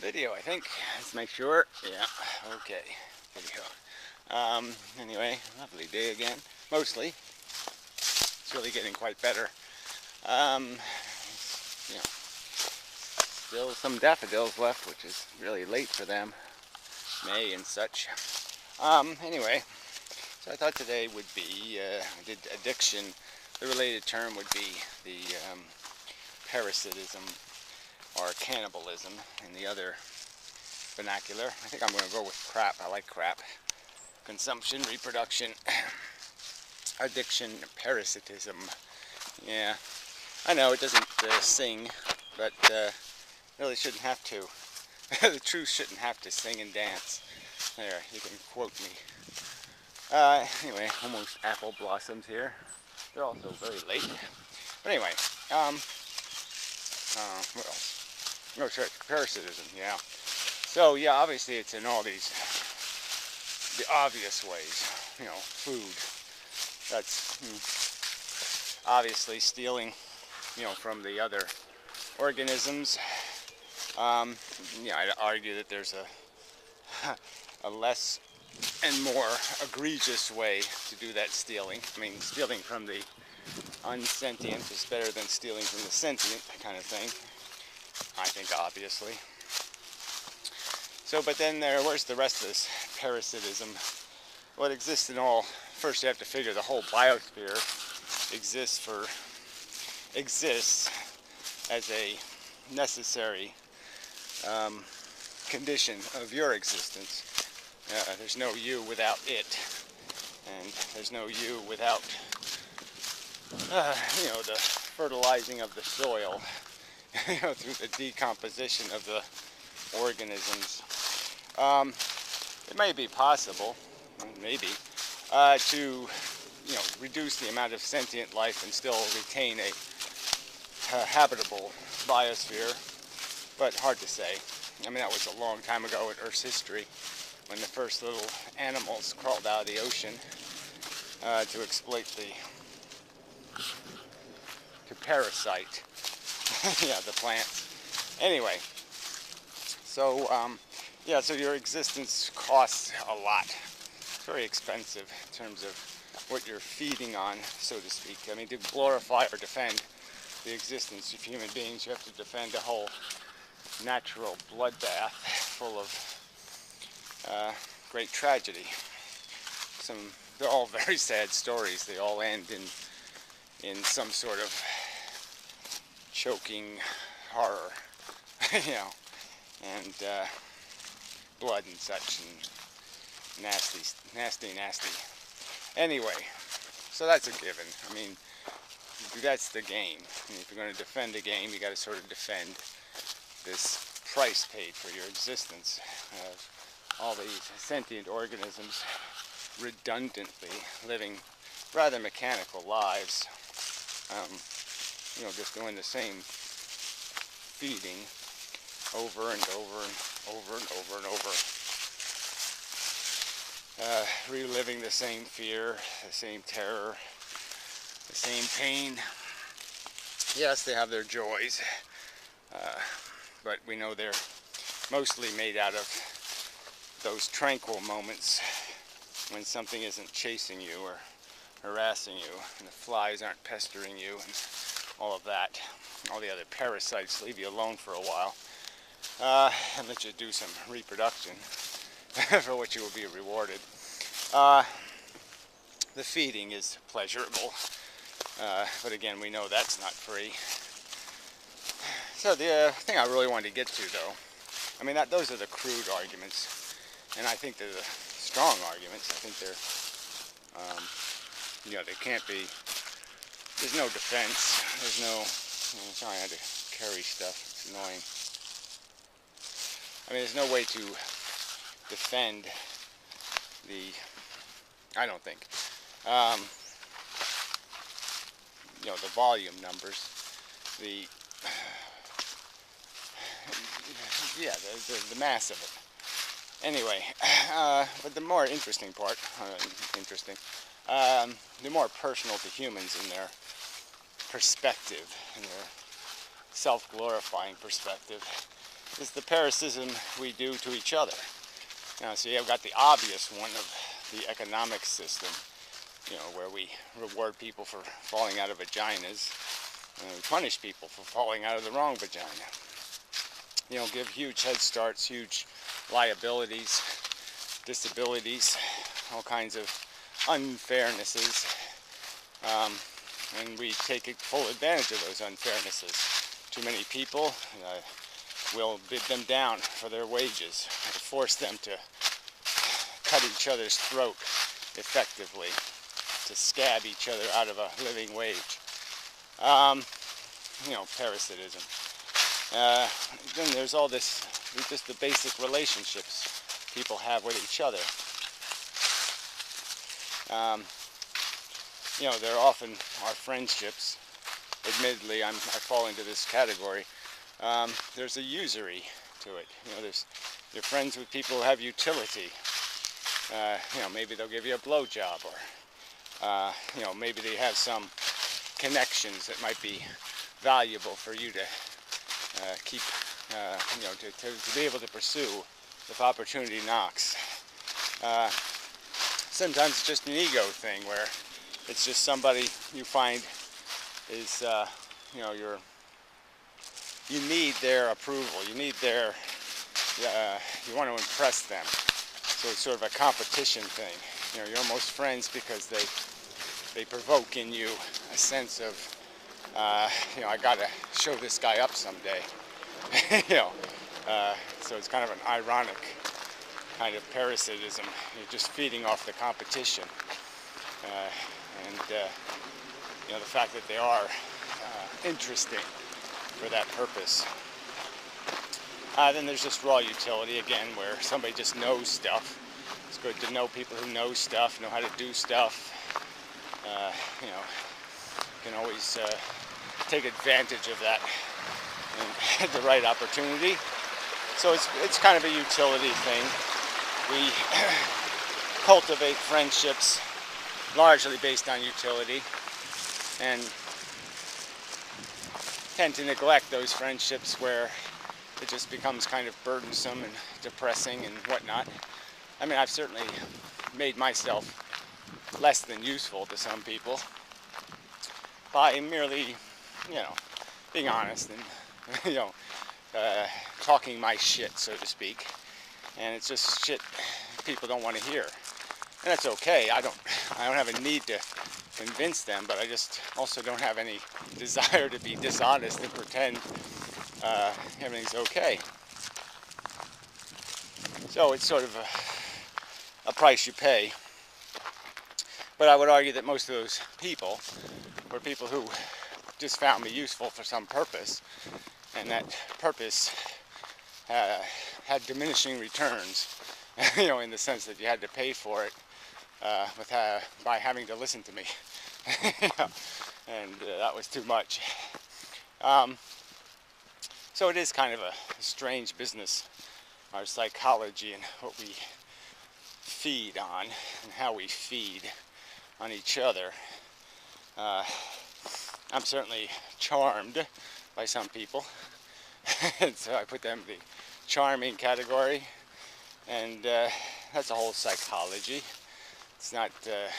Video, I think. Let's make sure. Yeah, okay. Video. Anyway, lovely day again. Mostly. It's really getting quite better. You know, still some daffodils left, which is really late for them. May and such. Anyway, so I thought today would be, I did addiction. The related term would be the parasitism or cannibalism in the other vernacular. I think I'm going to go with crap. I like crap. Consumption, reproduction, addiction, parasitism. Yeah, I know it doesn't sing, but really shouldn't have to. The truth shouldn't have to sing and dance. There, you can quote me. Anyway, almost apple blossoms here. They're also very late. But anyway, what else? Oh, sure, parasitism, yeah. So, yeah, obviously it's in all these, the obvious ways, you know, food. That's obviously stealing, you know, from the other organisms. Yeah, I'd argue that there's a less and more egregious way to do that stealing. I mean, stealing from the unsentient is better than stealing from the sentient kind of thing. I think, obviously. So, but then where's the rest of this parasitism? Well, it exists in all. First, you have to figure the whole biosphere exists as a necessary condition of your existence. There's no you without it, and there's no you without, you know, the fertilizing of the soil. You know, through the decomposition of the organisms. It may be possible, maybe, to, you know, reduce the amount of sentient life and still retain a habitable biosphere, but hard to say. I mean, that was a long time ago in Earth's history, when the first little animals crawled out of the ocean to exploit to parasite. Yeah, the plants. Anyway, so yeah, so your existence costs a lot. It's very expensive in terms of what you're feeding on, so to speak. I mean, to glorify or defend the existence of human beings, you have to defend a whole natural bloodbath full of great tragedy. They're all very sad stories. They all end in some sort of choking horror, you know, and blood and such, and nasty. Anyway, so that's a given. I mean, that's the game. I mean, if you're going to defend a game, you got to sort of defend this price paid for your existence of all these sentient organisms redundantly living rather mechanical lives. You know, just doing the same feeding over and over and over and over and over. Reliving the same fear, the same terror, the same pain. Yes, they have their joys, but we know they're mostly made out of those tranquil moments when something isn't chasing you or harassing you, and the flies aren't pestering you, and all of that. All the other parasites leave you alone for a while and let you do some reproduction for which you will be rewarded. The feeding is pleasurable, but again, we know that's not free. So the thing I really wanted to get to, though, I mean, those are the crude arguments, and I think they're the strong arguments. I think they're, you know, they can't be. There's no defense. There's no. I'm sorry, I had to carry stuff. It's annoying. I mean, there's no way to defend I don't think, you know, the volume numbers, yeah, the mass of it. Anyway, but the more interesting part, the more personal to humans in their perspective, in their self-glorifying perspective, is the parasitism we do to each other. Now, see, I've got the obvious one of the economic system, you know, where we reward people for falling out of vaginas, and we punish people for falling out of the wrong vagina. You know, give huge head starts, huge liabilities, disabilities, all kinds of unfairnesses, and we take full advantage of those unfairnesses. Too many people will bid them down for their wages, or force them to cut each other's throat effectively, to scab each other out of a living wage. You know, parasitism. Then there's all this, just the basic relationships people have with each other. You know, there often are friendships. Admittedly, I fall into this category. There's a usury to it. You know, you're friends with people who have utility. You know, maybe they'll give you a blowjob, or you know, maybe they have some connections that might be valuable for you to keep, you know, to be able to pursue if opportunity knocks. Sometimes it's just an ego thing where it's just somebody you find is, you know, you need their approval, you need their, you want to impress them. So it's sort of a competition thing. You know, you're almost friends because they provoke in you a sense of, you know, I gotta show this guy up someday. You know, so it's kind of an ironic kind of parasitism. You're just feeding off the competition, and you know, the fact that they are interesting for that purpose. Then there's just raw utility again, where somebody just knows stuff. It's good to know people who know stuff, know how to do stuff. You know, you can always take advantage of that at the right opportunity. So it's kind of a utility thing. We cultivate friendships largely based on utility, and tend to neglect those friendships where it just becomes kind of burdensome and depressing and whatnot. I mean, I've certainly made myself less than useful to some people by merely, you know, being honest and, you know, talking my shit, so to speak. And it's just shit people don't want to hear. And that's okay. I don't have a need to convince them, but I just also don't have any desire to be dishonest and pretend everything's okay. So it's sort of a price you pay. But I would argue that most of those people were people who just found me useful for some purpose, and that purpose had diminishing returns, you know, in the sense that you had to pay for it by having to listen to me. And that was too much. So it is kind of a strange business, our psychology and what we feed on and how we feed on each other. I'm certainly charmed by some people, and so I put them in the charming category, and that's a whole psychology. It's not, the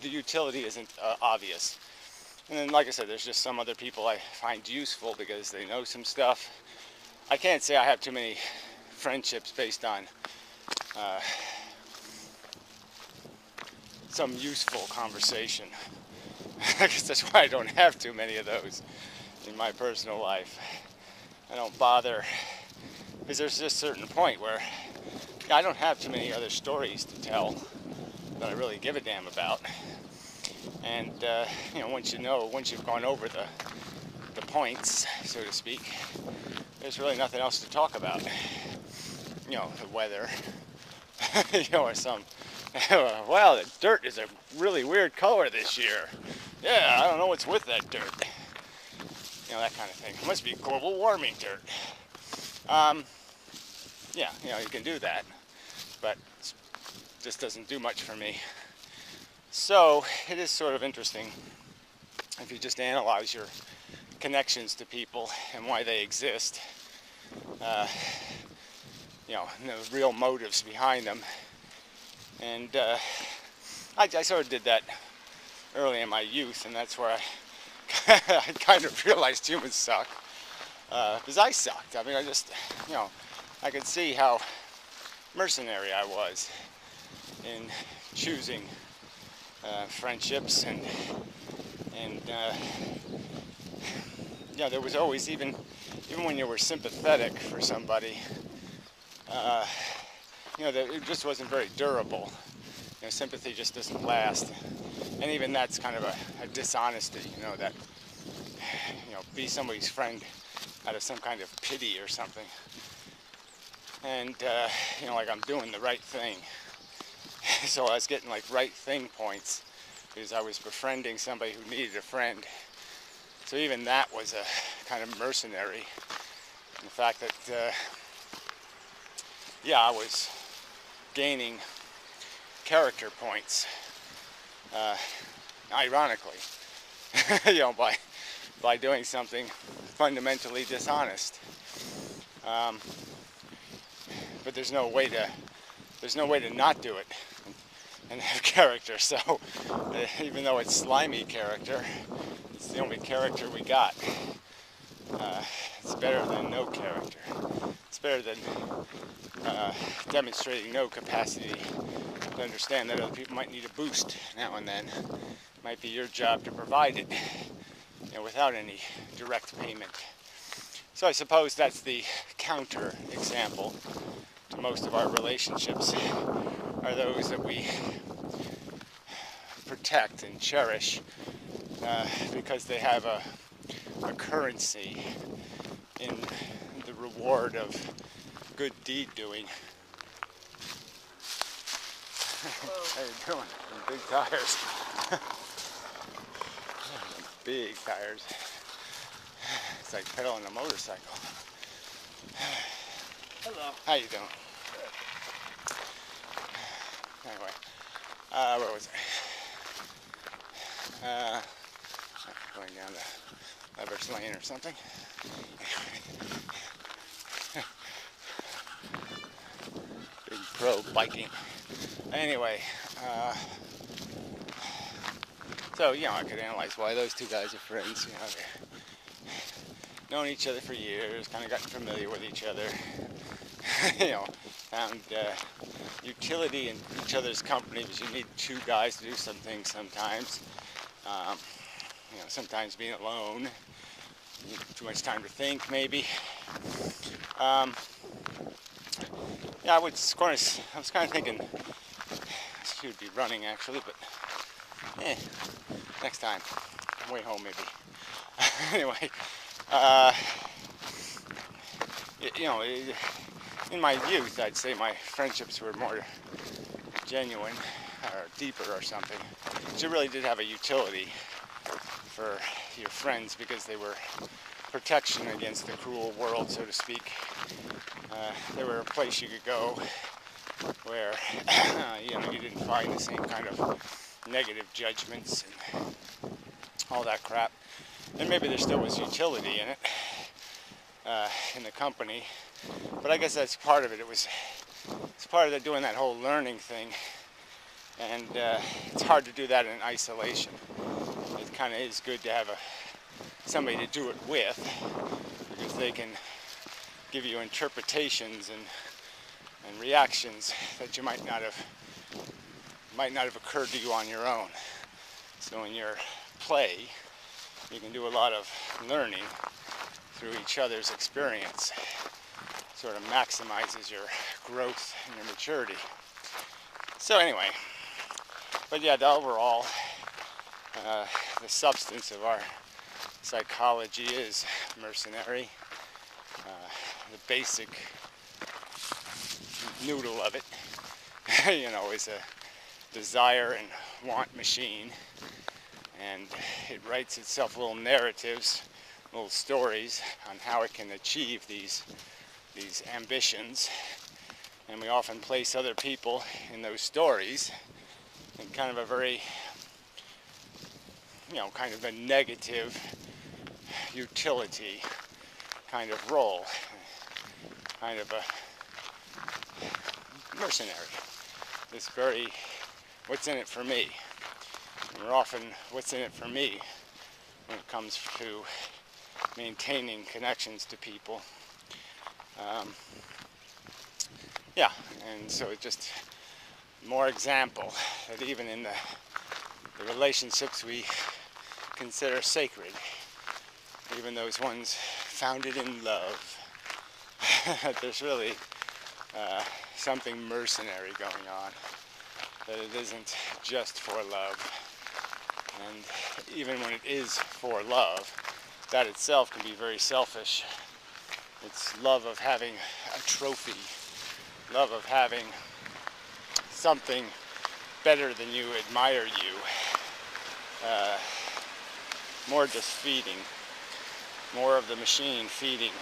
utility isn't obvious. And then, like I said, there's just some other people I find useful because they know some stuff. I can't say I have too many friendships based on some useful conversation. I guess that's why I don't have too many of those in my personal life. I don't bother, because there's just a certain point where I don't have too many other stories to tell that I really give a damn about. And you know, once you've gone over the points, so to speak, there's really nothing else to talk about. You know, the weather, you know, or some, well, the dirt is a really weird color this year. Yeah, I don't know what's with that dirt. You know, that kind of thing. It must be global warming dirt. Yeah, you know, you can do that, but it just doesn't do much for me. So it is sort of interesting if you just analyze your connections to people and why they exist, you know, and the real motives behind them. And I sort of did that early in my youth, and that's where I kind of realized humans suck, because I sucked. I mean, I just, you know, I could see how mercenary I was in choosing friendships, and yeah, there was always, even when you were sympathetic for somebody, you know, it just wasn't very durable. You know, sympathy just doesn't last, and even that's kind of a dishonesty. You know, that, you know, be somebody's friend out of some kind of pity or something, and you know, like I'm doing the right thing. So I was getting like right thing points because I was befriending somebody who needed a friend. So even that was a kind of mercenary. And the fact that, yeah, I was gaining character points, ironically, you know, by doing something fundamentally dishonest. But there's no way to not do it and have character. So even though it's slimy character, it's the only character we got. It's better than no character. It's better than demonstrating no capacity to understand that other people might need a boost now and then. It might be your job to provide it, you know, without any direct payment. So I suppose that's the counter example to most of our relationships, are those that we protect and cherish because they have a currency in the reward of good deed doing. How you doing? Some big tires. Big tires. It's like pedaling a motorcycle. Hello. How you doing? Good. Anyway, where was I? Going down to Lever's Lane or something. Big pro biking. Anyway, so, you know, I could analyze why those two guys are friends. You know, they've known each other for years, kind of gotten familiar with each other. You know, found utility in each other's company, because you need two guys to do some things sometimes. You know, sometimes being alone, you need too much time to think, maybe. Yeah, I was kind of thinking she would be running actually, but next time, way home maybe. Anyway, you know, in my youth, I'd say my friendships were more genuine or deeper or something. But you really did have a utility for your friends, because they were protection against the cruel world, so to speak. They were a place you could go where you know, you didn't find the same kind of negative judgments and all that crap. And maybe there still was utility in it, in the company. But I guess that's part of it. It's part of doing that whole learning thing, and it's hard to do that in isolation. It kind of is good to have somebody to do it with, because they can give you interpretations and reactions that you might not have occurred to you on your own. So in your play, you can do a lot of learning through each other's experience. Sort of maximizes your growth and your maturity. So anyway, but yeah, the overall, the substance of our psychology is mercenary. The basic noodle of it, you know, is a desire and want machine, and it writes itself little narratives, little stories on how it can achieve these ambitions, and we often place other people in those stories in kind of a very, you know, kind of a negative utility kind of role, kind of a mercenary. This very, what's in it for me? And we're often, what's in it for me when it comes to maintaining connections to people. Yeah, and so it just more example that even in the relationships we consider sacred, even those ones founded in love, there's really something mercenary going on, that it isn't just for love. And even when it is for love, that itself can be very selfish. It's love of having a trophy, love of having something better than you, admire you, more just feeding, more of the machine feeding.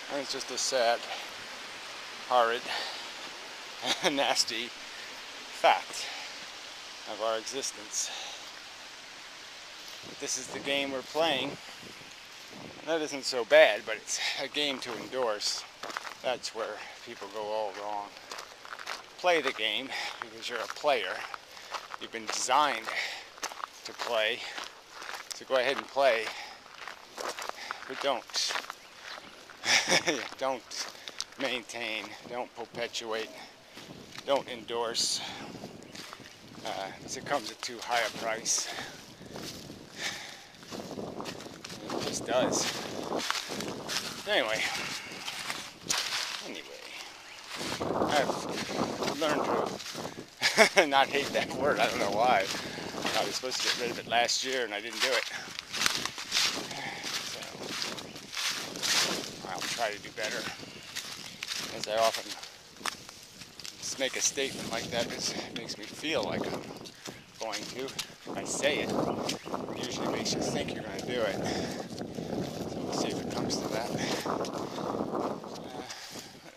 And it's just a sad, horrid, nasty fact of our existence. But this is the game we're playing. That isn't so bad, but it's a game to endorse. That's where people go all wrong. Play the game because you're a player. You've been designed to play. So go ahead and play. But don't. Don't maintain. Don't perpetuate. Don't endorse. Because it comes at too high a price. It just does. Anyway, I've learned to not hate that word. I don't know why. I was supposed to get rid of it last year and I didn't do it. So I'll try to do better. As I often just make a statement like that, because it makes me feel like I'm going to. If I say it, it usually makes you think you're going to do it. So we'll see if it comes to that.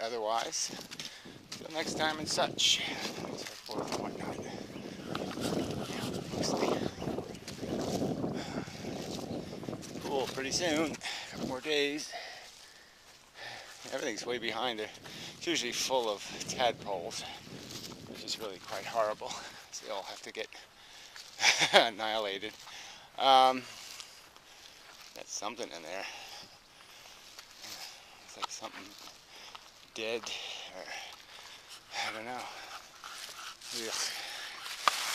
Otherwise, until next time and such, and so forth and whatnot. Yeah, mostly. Cool, pretty soon, a couple more days. Everything's way behind it. It's usually full of tadpoles, which is really quite horrible. So they all have to get annihilated. That's something in there. It's like something dead, or I don't know. Ugh.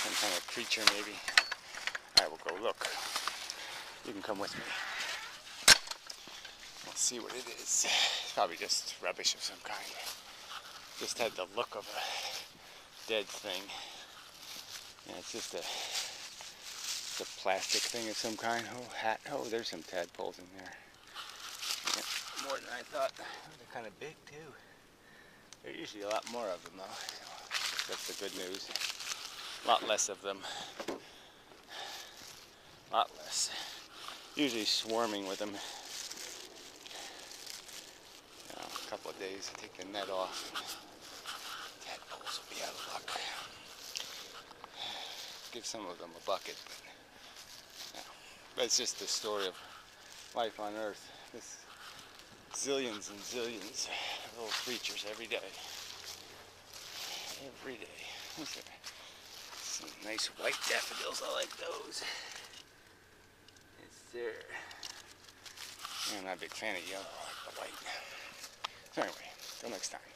Some kind of creature, maybe. I will go look. You can come with me. We'll see what it is. It's probably just rubbish of some kind. Just had the look of a dead thing. Yeah, it's just a plastic thing of some kind. Oh, hat. Oh, there's some tadpoles in there. Yeah, more than I thought. They're kind of big too. There's usually a lot more of them though. So that's the good news. A lot less of them. A lot less. Usually swarming with them. A couple of days to take the net off. Tadpoles will be out of luck. Give some of them a bucket. But it's just the story of life on Earth. This zillions and zillions of little creatures every day. Every day. Some nice white daffodils. I like those. Yes, sir. I'm not a big fan of yellow. I like the white. So anyway, till next time.